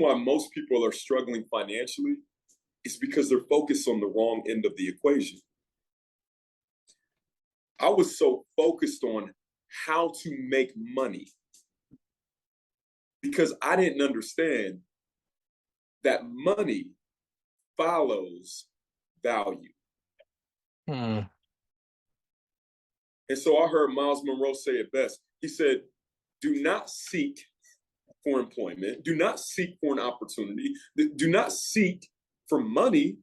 why most people are struggling financially is because they're focused on the wrong end of the equation. I was so focused on how to make money because I didn't understand that money follows value. Mm. And so I heard Miles Monroe say it best. He said, do not seek for employment. Do not seek for an opportunity. Do not seek for money.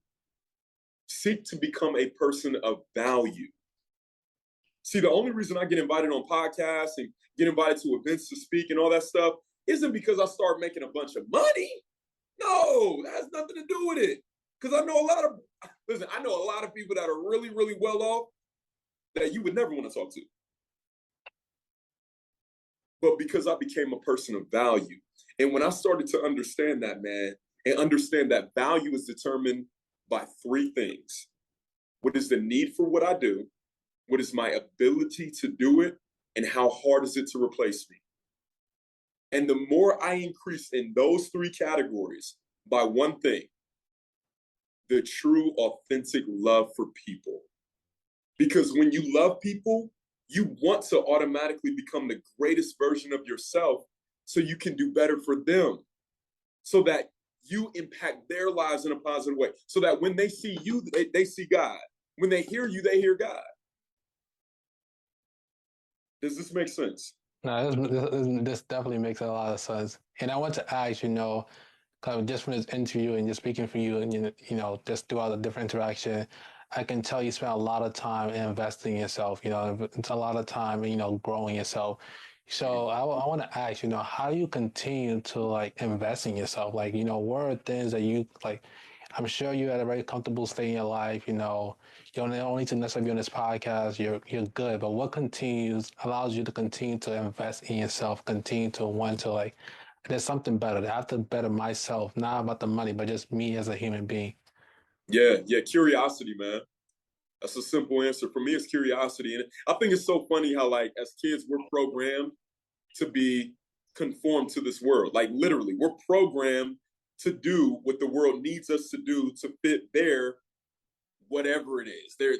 Seek to become a person of value. See, the only reason I get invited on podcasts and get invited to events to speak and all that stuff isn't because I start making a bunch of money. No, that has nothing to do with it. Because I know a lot of people that are really, really well off that you would never want to talk to. But because I became a person of value. And when I started to understand that, man, and understand that value is determined by three things. What is the need for what I do? What is my ability to do it? And how hard is it to replace me? And the more I increase in those three categories by one thing, the true, authentic love for people. Because when you love people, you want to automatically become the greatest version of yourself so you can do better for them, so that you impact their lives in a positive way, so that when they see you, they see God. When they hear you, they hear God. Does this make sense? No, this definitely makes a lot of sense. And I want to ask, kind of just from this interview and just speaking for you and, just throughout the different interaction, I can tell you spend a lot of time investing in yourself, it's a lot of time, growing yourself. So I want to ask, how do you continue to invest in yourself? What are things that you I'm sure you're at a very comfortable state in your life, you don't need to necessarily be on this podcast, you're good, but what allows you to continue to invest in yourself, continue to want to there's something better. I have to better myself, not about the money, but just me as a human being. Yeah, curiosity, man. That's a simple answer. For me, it's curiosity. And I think it's so funny how, as kids, we're programmed to be conformed to this world. Literally, we're programmed to do what the world needs us to do to fit their whatever it is. Their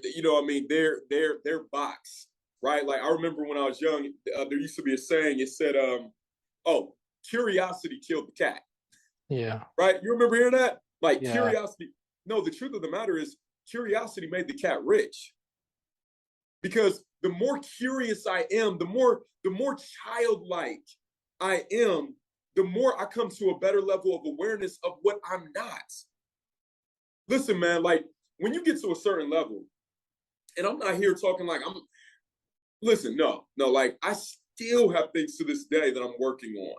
box, right? I remember when I was young, there used to be a saying. It said, "Oh, curiosity killed the cat." Yeah. Right? You remember hearing that? Yeah. Curiosity. No, the truth of the matter is curiosity made the cat rich. Because the more curious I am, the more childlike I am, the more I come to a better level of awareness of what I'm not. Listen, man, when you get to a certain level, and I'm not here talking listen, no, I still have things to this day that I'm working on,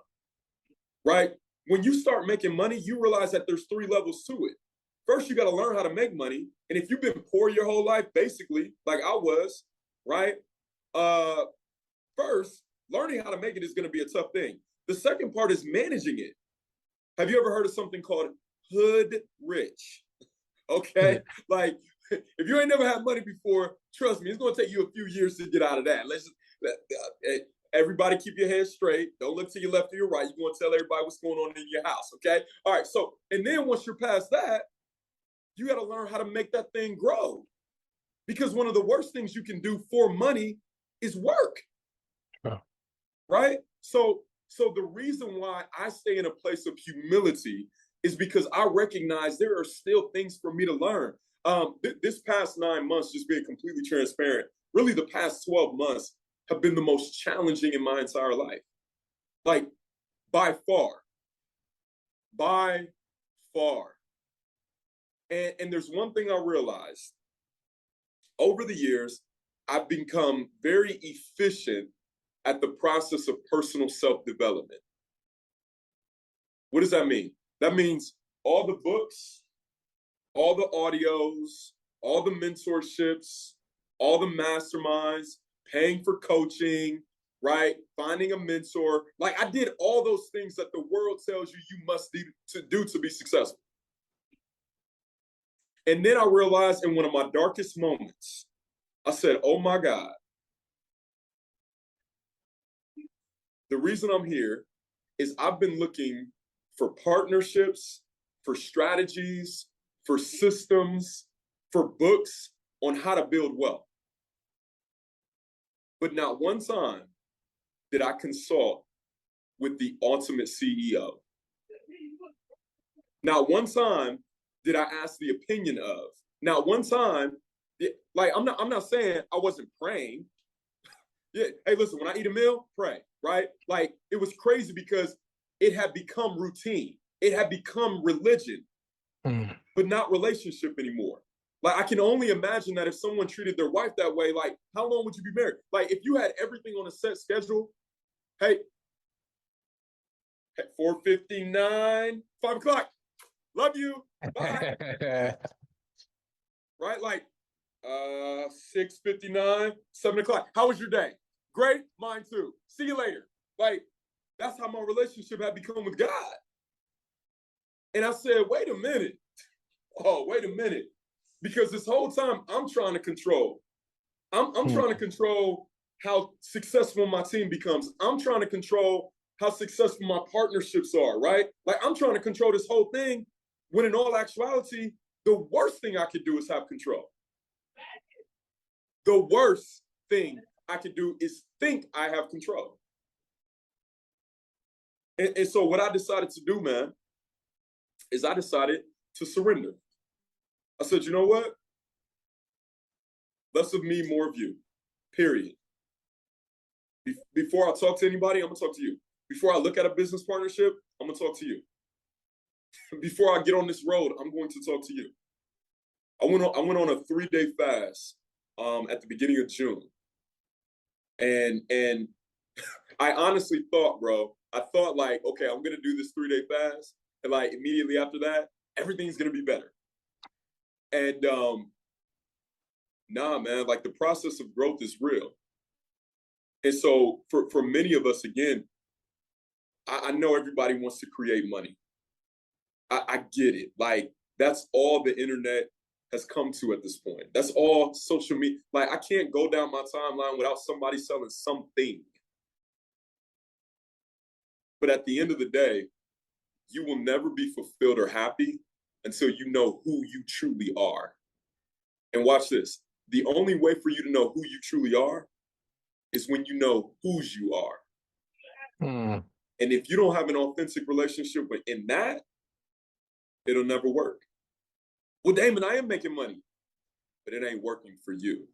right? When you start making money, you realize that there's three levels to it. First, you got to learn how to make money. And if you've been poor your whole life, basically, like I was, right? First, learning how to make it is going to be a tough thing. The second part is managing it. Have you ever heard of something called hood rich? Okay? If you ain't never had money before, trust me, it's going to take you a few years to get out of that. Everybody keep your head straight. Don't look to your left or your right. You're going to tell everybody what's going on in your house, okay? All right, so, and then once you're past that, you got to learn how to make that thing grow. Because one of the worst things you can do for money is work, right? So the reason why I stay in a place of humility is because I recognize there are still things for me to learn. This past 9 months, just being completely transparent, really the past 12 months have been the most challenging in my entire life. By far. And there's one thing I realized. Over the years, I've become very efficient at the process of personal self-development. What does that mean? That means all the books, all the audios, all the mentorships, all the masterminds, paying for coaching, right? Finding a mentor. I did all those things that the world tells you must do to be successful. And then I realized in one of my darkest moments, I said, oh my God, the reason I'm here is I've been looking for partnerships, for strategies, for systems, for books on how to build wealth. But not one time did I consult with the ultimate CEO. Not one time did I ask the opinion of. Not one time, like I'm not saying I wasn't praying. Yeah, hey, listen, when I eat a meal, pray, right? Like it was crazy because it had become routine. It had become religion, but not relationship anymore. Like I can only imagine that if someone treated their wife that way, like how long would you be married? Like if you had everything on a set schedule, hey, at 4:59, 5 o'clock, love you, bye. Right? Like 6:59, 7 o'clock. How was your day? Great, mine too. See you later. Like that's how my relationship had become with God. And I said, wait a minute. Oh, wait a minute. Because this whole time I'm trying to control. I'm trying to control how successful my team becomes. I'm trying to control how successful my partnerships are, right? Like I'm trying to control this whole thing when in all actuality, the worst thing I could do is have control. The worst thing I could do is think I have control. And so what I decided to do, man, is I decided to surrender. I said, you know what? Less of me, more of you, period. Before I talk to anybody, I'm gonna talk to you. Before I look at a business partnership, I'm gonna talk to you. Before I get on this road, I'm going to talk to you. I went on a 3-day fast at the beginning of June. And I honestly thought, bro, I thought like, okay, I'm gonna do this 3-day fast, and like immediately after that, everything's gonna be better. And nah, man, like the process of growth is real. And so for many of us, again, I know everybody wants to create money. I get it. Like that's all the internet has come to at this point. That's all social media. Like I can't go down my timeline without somebody selling something. But at the end of the day, you will never be fulfilled or happy until you know who you truly are. And watch this. The only way for you to know who you truly are is when you know whose you are. And if you don't have an authentic relationship in that, it'll never work. Well, Damon, I am making money, but it ain't working for you.